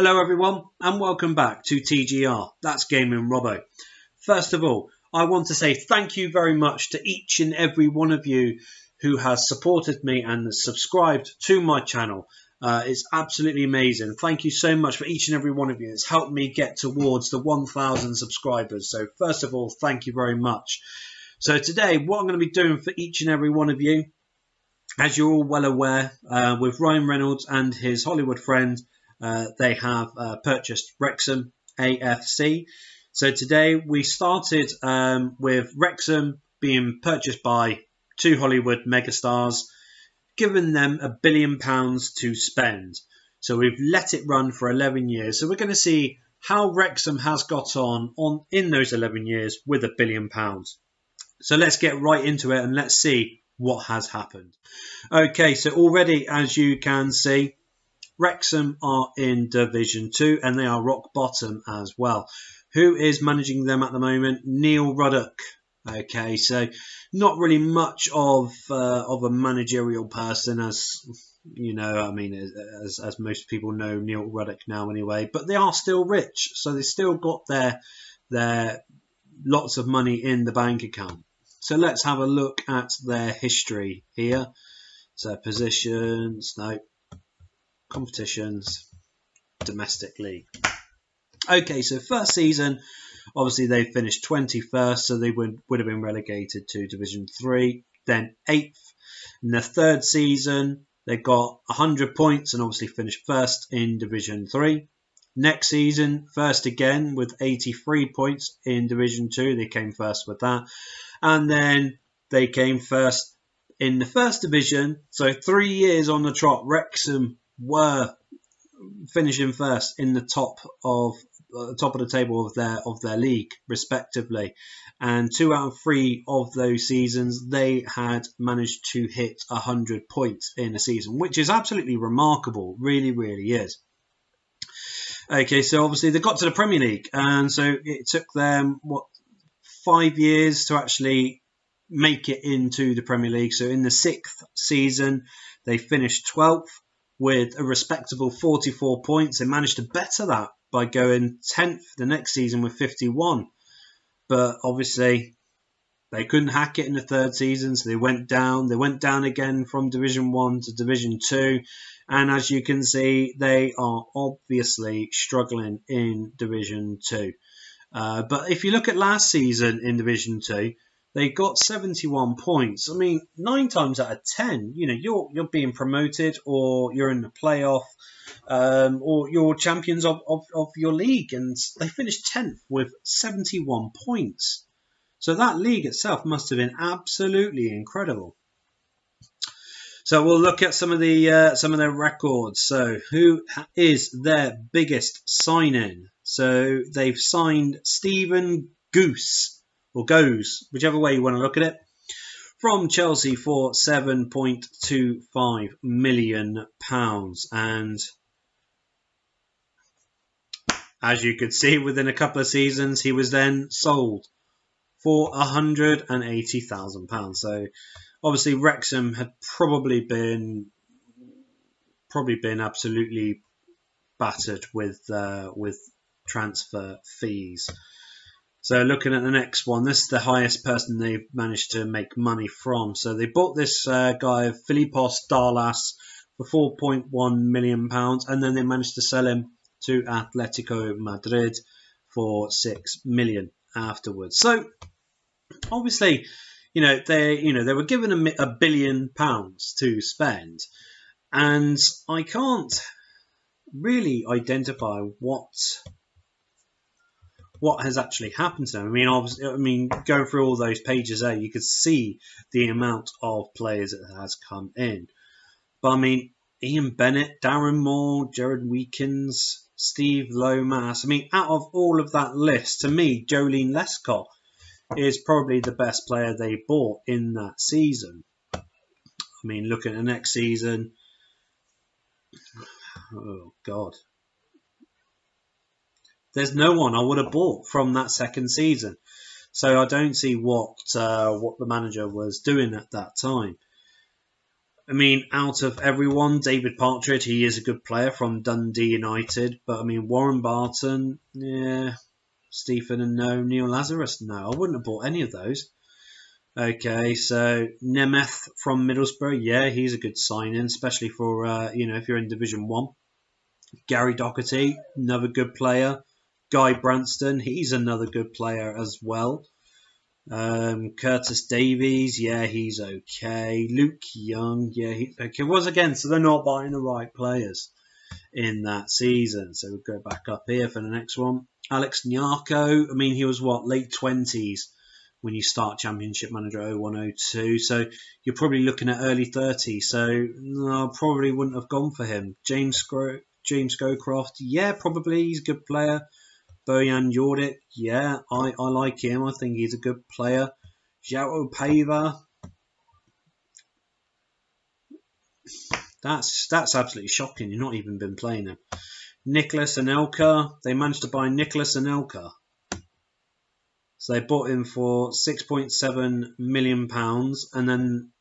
Hello everyone and welcome back to TGR, that's Gaming Robo. First of all, I want to say thank you very much to each and every one of you who has supported me and subscribed to my channel. It's absolutely amazing. Thank you so much for each and every one of you. It's helped me get towards the 1,000 subscribers. So first of all, thank you very much. So today, what I'm going to be doing for each and every one of you, as you're all well aware, with Ryan Reynolds and his Hollywood friend, they have purchased Wrexham AFC. So today we started with Wrexham being purchased by two Hollywood megastars, giving them £1 billion to spend. So we've let it run for 11 years. So we're going to see how Wrexham has got on in those 11 years with £1 billion. So let's get right into it and let's see what has happened. Okay, so already, as you can see, Wrexham are in Division 2 and they are rock bottom as well. Who is managing them at the moment? Neil Ruddock. Okay, so not really much of a managerial person, as you know. I mean, as most people know Neil Ruddock now anyway. But they are still rich, so they still got their lots of money in the bank account. So let's have a look at their history here. So positions, no, competitions, domestic league. Okay, so first season, obviously they finished 21st, so they would have been relegated to Division 3, then 8th. In their third season, they got 100 points and obviously finished first in Division 3. Next season, first again with 83 points in Division 2. They came first with that. And then they came first in the first division. So 3 years on the trot, Wrexham were finishing first in the top of the table of their league, respectively. And 2 out of 3 of those seasons, they had managed to hit 100 points in a season, which is absolutely remarkable. Really, really is. Okay, so obviously they got to the Premier League, and so it took them 5 years to actually make it into the Premier League. So in the 6th season, they finished 12th with a respectable 44 points. They managed to better that by going 10th the next season with 51. But obviously, they couldn't hack it in the third season, so they went down. They went down again from Division 1 to Division 2. And as you can see, they are obviously struggling in Division 2. But if you look at last season in Division 2, they got 71 points. I mean, 9 times out of 10, you know, you're being promoted, or you're in the playoff, or you're champions of your league, and they finished 10th with 71 points. So that league itself must have been absolutely incredible. So we'll look at some of their records. So who is their biggest signing? So they've signed Stephen Goose, or Goes, whichever way you want to look at it, from Chelsea for £7.25 million. And as you could see, within a couple of seasons, he was then sold for £180,000. So obviously Wrexham had probably been absolutely battered with transfer fees. So looking at the next one, this is the highest person they've managed to make money from. So they bought this guy, Filipos Darlas, for £4.1 million, and then they managed to sell him to Atletico Madrid for £6 million afterwards. So obviously, they were given £1 billion to spend, and I can't really identify what has actually happened to them. I mean, going through all those pages there, you could see the amount of players that has come in. But I mean, Ian Bennett, Darren Moore, Jared Weekins, Steve Lomas. I mean, out of all of that list, to me, Joleon Lescott is probably the best player they bought in that season. I mean, look at the next season. Oh, God. There's no one I would have bought from that second season. So I don't see what the manager was doing at that time. I mean, out of everyone, David Partridge, he is a good player from Dundee United. But, I mean, Warren Barton, yeah. Stephen, no. Neil Lazarus, no. I wouldn't have bought any of those. Okay, so Nemeth from Middlesbrough, yeah, he's a good signing, especially for, if you're in Division 1. Gary Doherty, another good player. Guy Branston, he's another good player as well. Curtis Davies, yeah, he's okay. Luke Young, yeah, he's okay. Once again, so they're not buying the right players in that season. So we'll go back up here for the next one. Alex Nyarko, I mean, he was late 20s when you start Championship Manager 0102. So you're probably looking at early 30s. So no, I probably wouldn't have gone for him. James Scowcroft, yeah, probably. He's a good player. Bojan Djordjic, yeah, I like him. I think he's a good player. João Paiva, that's absolutely shocking. You've not even been playing him. Nicolas Anelka, they managed to buy Nicolas Anelka. So they bought him for £6.7 million, and then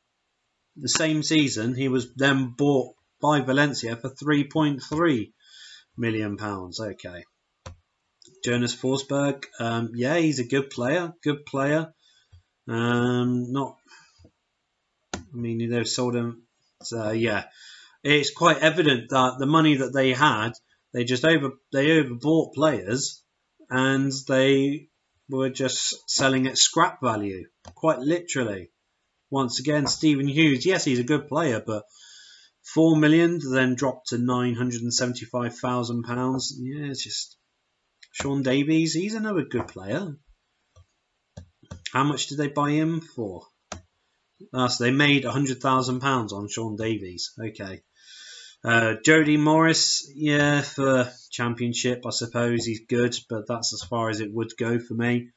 the same season he was then bought by Valencia for £3.3 million. Okay. Jonas Forsberg, yeah, he's a good player. Good player. They've sold him. So yeah, it's quite evident that the money that they had, they overbought players, and they were just selling at scrap value, quite literally. Once again, Stephen Hughes, yes, he's a good player, but £4 million then dropped to £975,000. Yeah, it's just. Sean Davies, he's another good player. How much did they buy him for? So they made £100,000 on Sean Davies. Okay. Jody Morris, yeah, for Championship, I suppose he's good, but that's as far as it would go for me.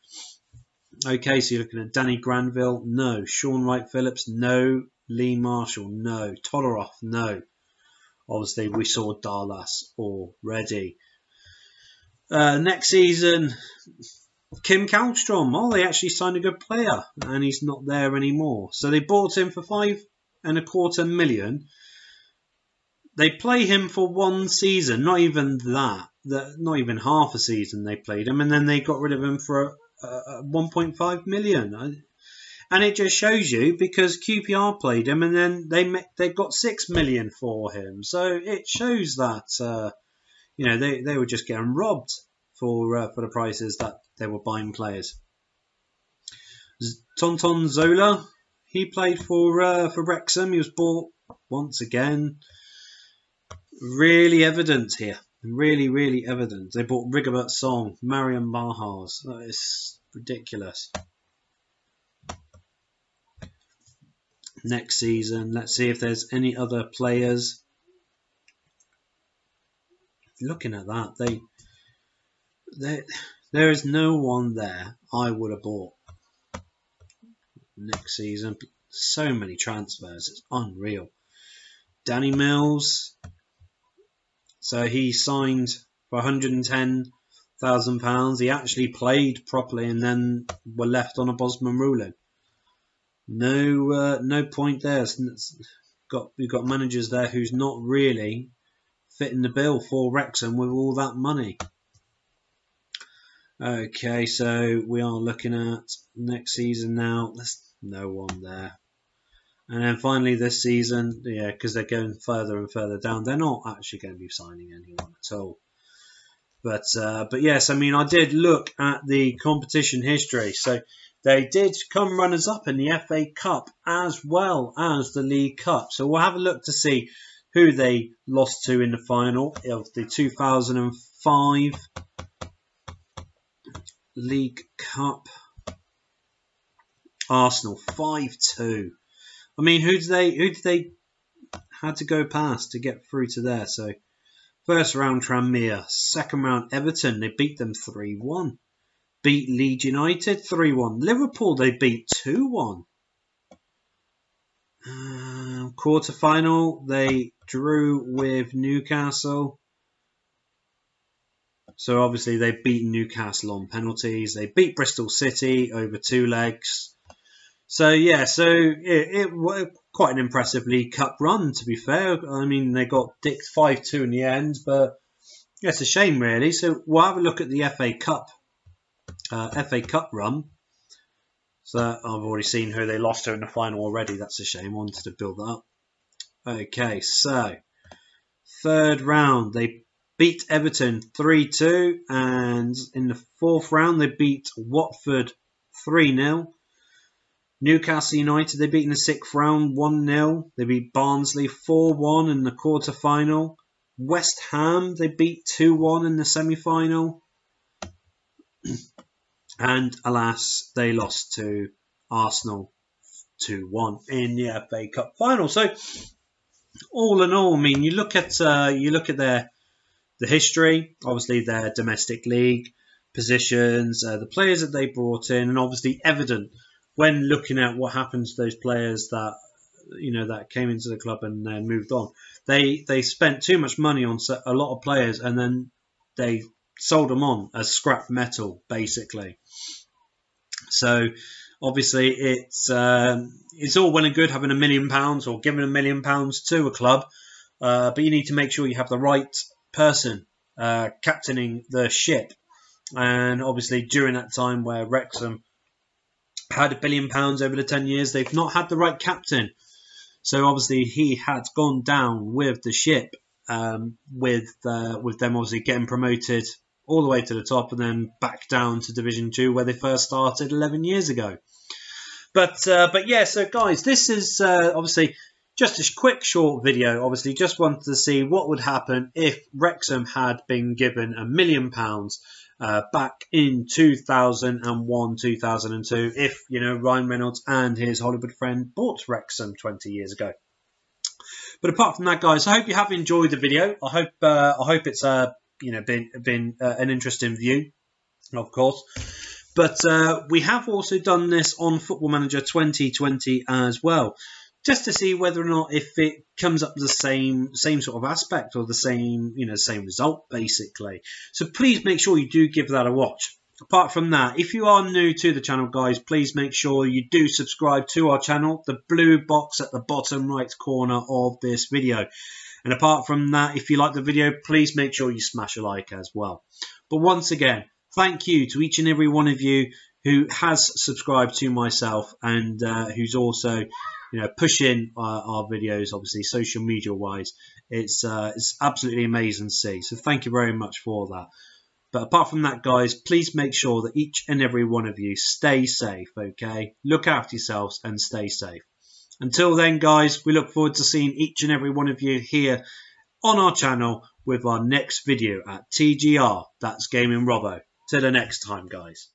Okay, so you're looking at Danny Granville, no. Sean Wright-Phillips, no. Lee Marshall, no. Todoroff, no. Obviously, we saw Darlas already. Next season, Kim Kallstrom. Oh, they actually signed a good player, and he's not there anymore. So they bought him for £5.25 million. They play him for one season, not even that. Not even half a season they played him, and then they got rid of him for £1.5 million. And it just shows you, because QPR played him, and then they got £6 million for him. So it shows that. They were just getting robbed for the prices that they were buying players. Tonton Zola, he played for Wrexham. He was bought once again. Really evident here. Really, really evident. They bought Rigobert Song, Mariam Barhas. That is ridiculous. Next season, let's see if there's any other players. Looking at that, there is no one there I would have bought next season. So many transfers, it's unreal. Danny Mills, so he signed for £110,000. He actually played properly, and then were left on a Bosman ruling. No point there. We've got managers there who's not really fitting the bill for Wrexham with all that money. Okay, so we are looking at next season now. There's no one there. And then finally this season, yeah, because they're going further and further down, they're not actually going to be signing anyone at all. But yes, I mean, I did look at the competition history. So they did come runners-up in the FA Cup as well as the League Cup. So we'll have a look to see who they lost to in the final of the 2005 League Cup. Arsenal 5-2. I mean, who did they had to go past to get through to there? So first round Tranmere, second round Everton, they beat them 3-1. Beat Leeds United 3-1. Liverpool they beat 2-1. Quarter-final, they drew with Newcastle. So obviously they beat Newcastle on penalties. They beat Bristol City over 2 legs. So yeah, so it quite an impressive League Cup run, to be fair. I mean, they got dicked 5-2 in the end, but yeah, it's a shame, really. So we'll have a look at the FA Cup run. So I've already seen who they lost to in the final already. That's a shame. I wanted to build that up. Okay, so third round, they beat Everton 3-2, and in the fourth round, they beat Watford 3-0. Newcastle United, they beat in the sixth round 1-0. They beat Barnsley 4-1 in the quarter-final. West Ham, they beat 2-1 in the semi-final. And alas, they lost to Arsenal 2-1 in the FA Cup final. So all in all, I mean, you look at the history, obviously their domestic league positions, the players that they brought in, and obviously evident when looking at what happened to those players that that came into the club and then moved on. They spent too much money on a lot of players, and then they sold them on as scrap metal, basically. So obviously it's all well and good having £1 million or giving £1 million to a club, but you need to make sure you have the right person captaining the ship. And obviously during that time where Wrexham had £1 billion over the 10 years, they've not had the right captain. So obviously he had gone down with the ship, with them obviously getting promoted all the way to the top and then back down to Division 2 where they first started 11 years ago. But yeah, so guys, this is obviously just a quick short video. Obviously just wanted to see what would happen if Wrexham had been given £1 million back in 2001, 2002, if Ryan Reynolds and his Hollywood friend bought Wrexham 20 years ago. But apart from that, guys, I hope you have enjoyed the video. I hope it's been an interesting view, of course. But we have also done this on Football Manager 2020 as well, just to see whether or not if it comes up the same sort of aspect or the same same result, basically. So please make sure you do give that a watch. Apart from that, if you are new to the channel, guys, please make sure you do subscribe to our channel, the blue box at the bottom right corner of this video. And apart from that, if you like the video, please make sure you smash a like as well. But once again, thank you to each and every one of you who has subscribed to myself and who's also pushing our videos, obviously social media wise. It's absolutely amazing to see. So thank you very much for that. But apart from that, guys, please make sure that each and every one of you stay safe, okay? Look after yourselves and stay safe. Until then, guys, we look forward to seeing each and every one of you here on our channel with our next video at TGR. That's Gaming Robo. Till the next time, guys.